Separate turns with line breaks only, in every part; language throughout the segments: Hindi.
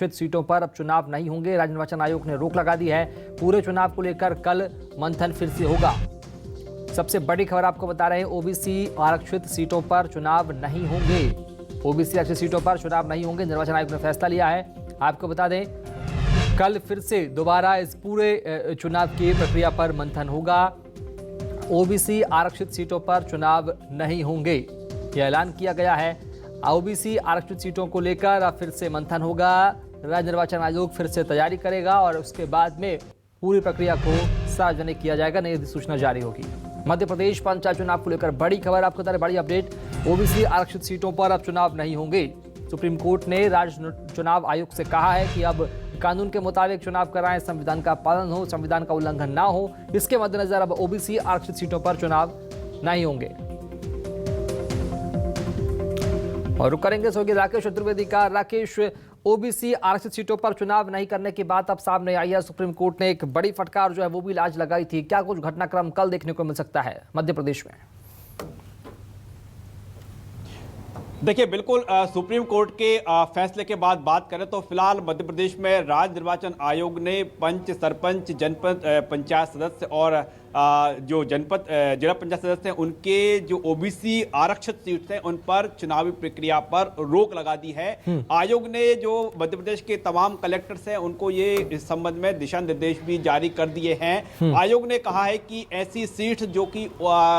आरक्षित सीटों पर अब चुनाव नहीं होंगे। राज्य निर्वाचन आयोग ने रोक लगा दी है। पूरे चुनाव को लेकर कल मंथन फिर से होगा। सबसे बड़ी खबर आपको बता रहे हैं, ओबीसी आरक्षित सीटों पर चुनाव नहीं होंगे। ओबीसी आरक्षित सीटों पर चुनाव नहीं होंगे, निर्वाचन आयोग ने फैसला लिया है। आपको बता दें, कल फिर से दोबारा इस पूरे चुनाव की प्रक्रिया पर मंथन होगा। ओबीसी आरक्षित सीटों पर चुनाव नहीं होंगे, यह ऐलान किया गया है। ओबीसी आरक्षित सीटों को लेकर अब फिर से मंथन होगा। राज्य निर्वाचन आयोग फिर से तैयारी करेगा और उसके बाद में पूरी प्रक्रिया को सार्वजनिक किया जाएगा, नई अधिसूचना जारी होगी। मध्य प्रदेश पंचायत चुनाव को लेकर बड़ी खबर आपको बता रहे, बड़ी अपडेट। ओबीसी आरक्षित सीटों पर अब चुनाव नहीं होंगे। सुप्रीम कोर्ट ने राज्य चुनाव आयोग से कहा है कि अब कानून के मुताबिक चुनाव कराएं, संविधान का पालन हो, संविधान का उल्लंघन ना हो। इसके मद्देनजर अब ओबीसी आरक्षित सीटों पर चुनाव नहीं होंगे। और रुक करेंगे सोगी राकेश चतुर्वेदी का। राकेश, ओबीसी आरक्षित सीटों पर चुनाव नहीं करने की बात अब सामने आई है। सुप्रीम कोर्ट ने एक बड़ी फटकार जो है वो भी आज लगाई थी। क्या कुछ घटनाक्रम कल देखने को मिल सकता है मध्य प्रदेश में?
देखिए, बिल्कुल सुप्रीम कोर्ट के फैसले के बाद बात करें तो फिलहाल मध्य प्रदेश में राज्य निर्वाचन आयोग ने पंच, सरपंच, जनपद पंचायत सदस्य और जो जनपद जिला पंचायत सदस्य हैं उनके जो ओबीसी आरक्षित सीट हैं उन पर चुनावी प्रक्रिया पर रोक लगा दी है। आयोग ने जो मध्य प्रदेश के तमाम कलेक्टर्स हैं उनको ये इस संबंध में दिशा निर्देश भी जारी कर दिए हैं। आयोग ने कहा है कि ऐसी सीट जो कि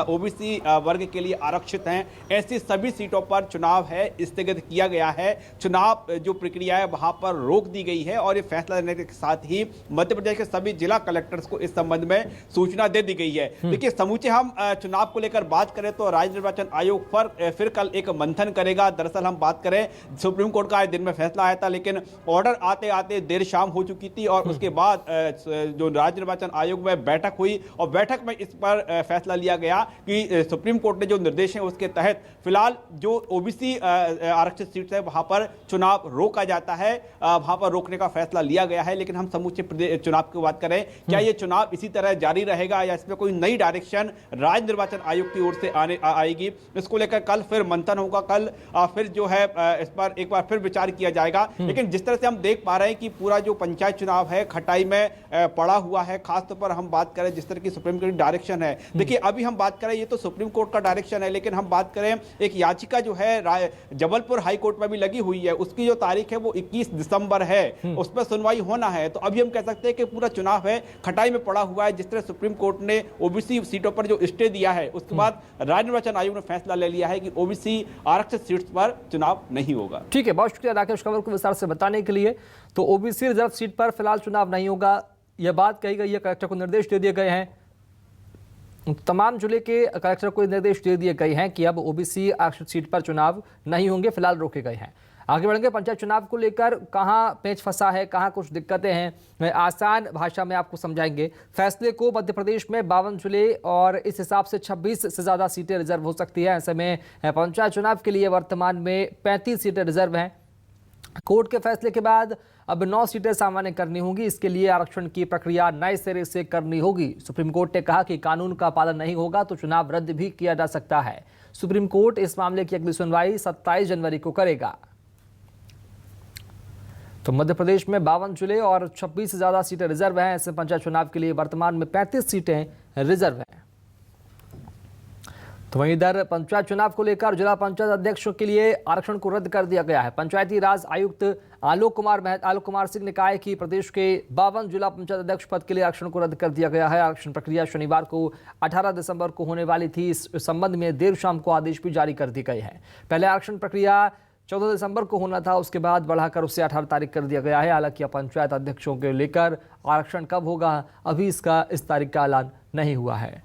ओबीसी वर्ग के लिए आरक्षित हैं, ऐसी सभी सीटों पर चुनाव है स्थगित किया गया है। चुनाव जो प्रक्रिया है वहां पर रोक दी गई है और ये फैसला लेने के साथ ही मध्य प्रदेश के सभी जिला कलेक्टर्स को इस संबंध में सूचना दे दी गई है। देखिए, समूचे हम चुनाव को लेकर बात करें तो राज्य निर्वाचन आयोग पर फिर कल एक मंथन करेगा। दरअसल हम बात करें, सुप्रीम कोर्ट का दिन में फैसला आया था लेकिन ऑर्डर आते आते देर शाम हो चुकी थी और उसके बाद जो राज्य निर्वाचन आयोग में बैठक हुई और बैठक में इस पर फैसला लिया गया कि सुप्रीम कोर्ट ने जो निर्देश है उसके तहत फिलहाल जो ओबीसी आरक्षित सीट है वहां पर चुनाव रोका जाता है, वहां पर रोकने का फैसला लिया गया है। लेकिन हम समूचे चुनाव की बात करें, क्या ये चुनाव इसी तरह जारी रहेगा या इसमें कोई नई डायरेक्शन राज्य निर्वाचन आयोग की ओर से आएगी, इसको लेकर कल फिर मंथन होगा। कल फिर जो है इस पर एक बार फिर विचार किया जाएगा। लेकिन जिस तरह से हम देख पा रहे हैं कि पूरा जो पंचायत चुनाव है खटाई में पड़ा हुआ है, खासतौर पर हम बात करें जिस तरह की सुप्रीम कोर्ट की डायरेक्शन है। देखिए, अभी हम बात करें ये तो सुप्रीम कोर्ट का डायरेक्शन है, लेकिन हम बात करें एक याचिका जो है जबलपुर हाई कोर्ट में भी लगी हुई है, उसकी जो तारीख है वो 21 दिसंबर है, उस पर सुनवाई होना है। तो अभी हम कह सकते हैं कि पूरा चुनाव है खटाई में पड़ा हुआ है। जिस तरह सुप्रीम कोर्ट ने ओबीसी सीटों पर जो स्टे दिया है उसके बाद राज्य निर्वाचन आयोग ने फैसला ले लिया है कि ओबीसी आरक्षित सीट्स पर चुनाव नहीं होगा।
ठीक है, बहुत शुक्रिया राकेश खबर को विस्तार से बताने के लिए। तो ओबीसी रिजर्व सीट पर फिलहाल चुनाव नहीं होगा, यह बात कही गई है। कलेक्टर को निर्देश दे दिए गए हैं, तमाम जिले के कलेक्टर को निर्देश दे दिए गए हैं कि अब ओबीसी आरक्षित सीट पर चुनाव नहीं होंगे, फिलहाल रोके गए हैं। आगे बढ़ेंगे पंचायत चुनाव को लेकर, कहां पेच फंसा है, कहां कुछ दिक्कतें हैं, मैं आसान भाषा में आपको समझाएंगे। फैसले को मध्य प्रदेश में 52 जिले और इस हिसाब से 26 से ज़्यादा सीटें रिजर्व हो सकती है। ऐसे में पंचायत चुनाव के लिए वर्तमान में 35 सीटें रिजर्व हैं। कोर्ट के फैसले के बाद अब 9 सीटें सामान्य करनी होंगी। इसके लिए आरक्षण की प्रक्रिया नए सिरे से करनी होगी। सुप्रीम कोर्ट ने कहा कि कानून का पालन नहीं होगा तो चुनाव रद्द भी किया जा सकता है। सुप्रीम कोर्ट इस मामले की अगली सुनवाई 27 जनवरी को करेगा। तो मध्य प्रदेश में 52 जिले और 26 से ज्यादा सीटें रिजर्व हैं। ऐसे पंचायत चुनाव के लिए वर्तमान में 35 सीटें रिजर्व हैं। तो वहीं इधर पंचायत चुनाव को लेकर जिला पंचायत अध्यक्षों के लिए आरक्षण को रद्द कर दिया गया है। पंचायती राज आयुक्त आलोक कुमार सिंह ने कहा है कि प्रदेश के 52 जिला पंचायत अध्यक्ष पद के लिए आरक्षण को रद्द कर दिया गया है। आरक्षण प्रक्रिया शनिवार को 18 दिसंबर को होने वाली थी। इस संबंध में देर शाम को आदेश भी जारी कर दी गए हैं। पहले आरक्षण प्रक्रिया 14 दिसंबर को होना था, उसके बाद बढ़ाकर उसे 18 तारीख कर दिया गया है। हालांकि पंचायत अध्यक्षों को लेकर आरक्षण कब होगा अभी इस तारीख का ऐलान नहीं हुआ है।